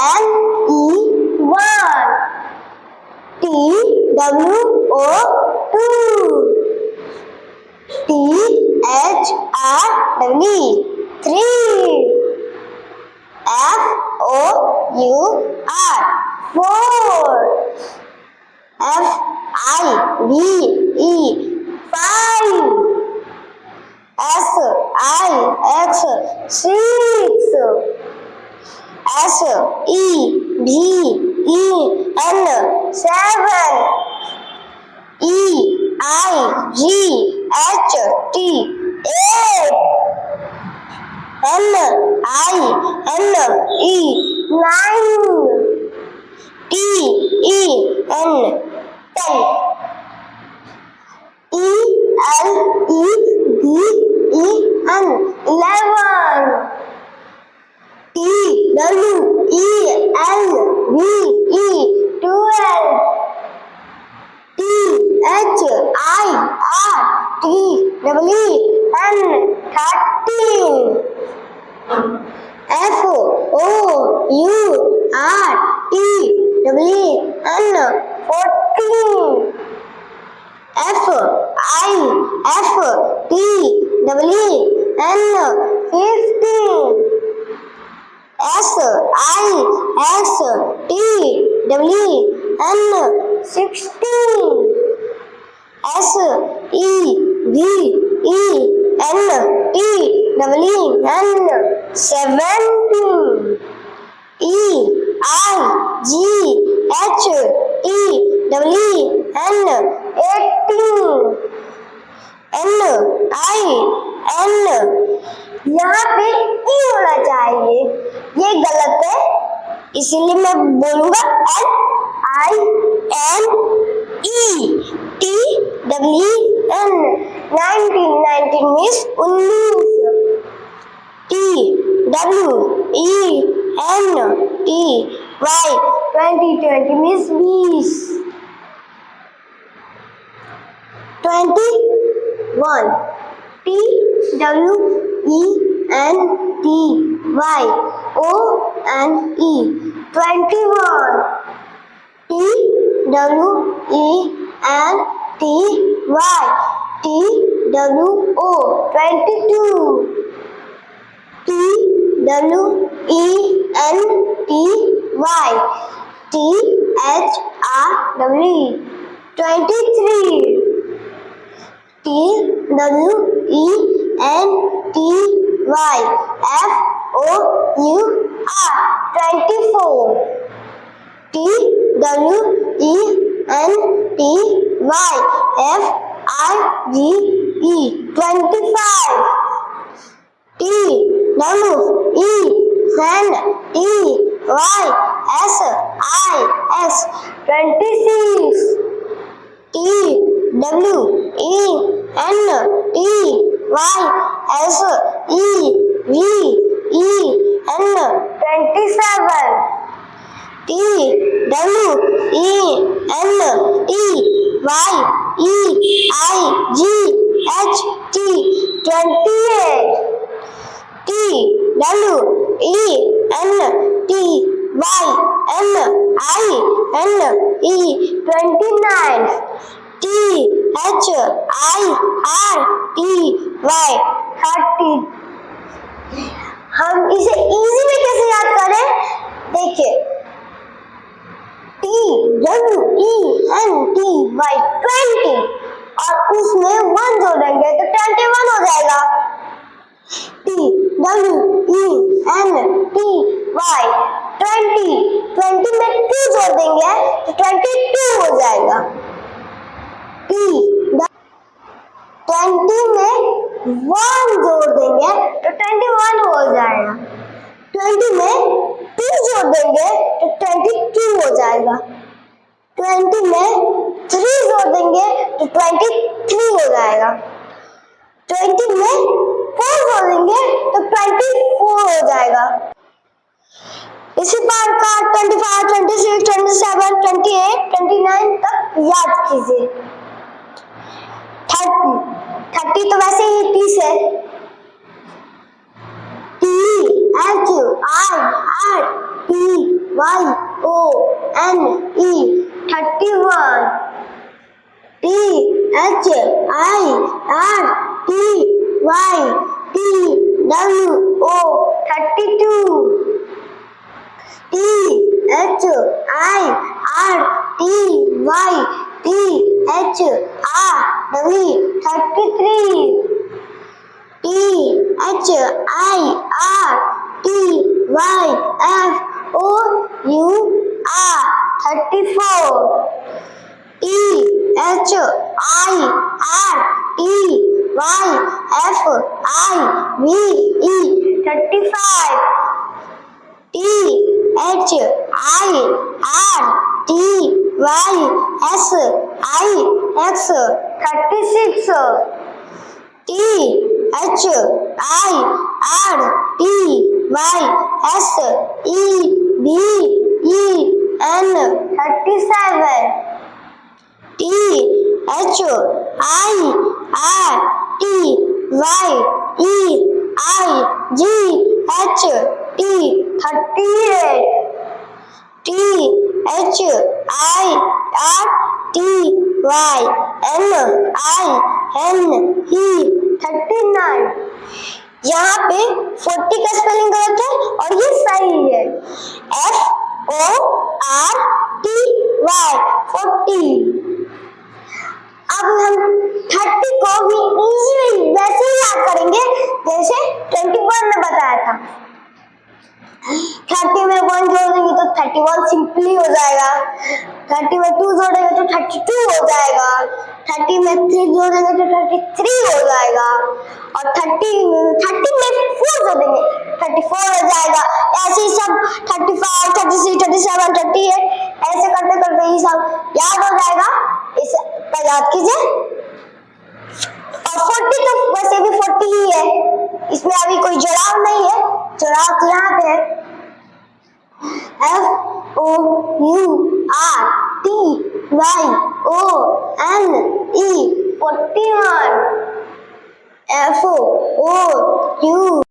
N E 1. T W O 2. T H R W 3. F O U R 4. F I V E 5. S I X 6. S E V E N 7. E I G H T 8. N I N E 9. T E N 10. E L E D E N 11. T W E L V E 12. T H I R T W N 13. F O U R T W N 14. F I F T W N 15. S I S T W N 16. S E V E N T W N 17. E I G H T W N 18. N I N यहाँ पे ई होना चाहिए, ये गलत है, इसीलिए मैं बोलूंगा N I N E T W N 19 means 19. T W E N T Y 20 means 20. 21. T W E N T Y O N E 21. T W E N T Y T W O 22. T W E N T Y T H R W 23. T W E N T Y F O U R 24. T W E N T Y F I G E 25. T W E N T Y S I S 26. T W E N T Y S E V E N 27. T W E N T Y E I G H T 28. T W E N T Y N I N E 29. T H I R T Y 30. हम इसे easy में कैसे याद करें? देखिए, T W E N T Y 20 और उसमें 1 जोड़ेंगे तो 21 हो जाएगा। T W E N T Y 20 में 2 जोड़ देंगे तो 22 हो जाएगा। T 20 में 1 जोड़ देंगे तो 21 हो जाएगा। 20 में 2 जोड़ देंगे तो 22 हो जाएगा। 20 में 3 जोड़ देंगे तो 23 हो जाएगा। 20 में 4 जोड़ देंगे तो 24 हो जाएगा। इसी प्रकार 25, 26, 27, 28, 29 तक याद कीजिए। 30 तो वैसे ही 30 है। T H I R T O N E 31 T H I R T Y T W O 32 T H I R T Y T H R W 33 T H I R T Y F O U R 34 T H I R T Y F I V E 35 T H I R T Y S I X 36 T H I R T Y S E B E N 37 T H I R T Y E I G H T 38 T H I R T Y N I N E 39 यहाँ पे 40 का spelling गलत है और ये सही है F O R T Y 40 अब हम 30 को भी इजीली वैसे ही याद करेंगे जैसे 21 में बताया था 30 में 1 जोड़ देंगे तो 31 सिंपली हो जाएगा 30 में 2 जोड़ेंगे तो 32 हो जाएगा 30 में 3 जोड़ेंगे तो 33 हो जाएगा और 30 में 4 जोड़ेंगे 34 हो जाएगा ऐसे ही सब 35 36 37 38 ऐसे करते करते ये सब याद हो जाएगा इसे याद कीजिए और 40 तो वैसे भी 40 ही है इसमें अभी कोई जुड़ाव नहीं है जुड़ाव तो यहाँ पे है F O U R T Y O N E 41 F O U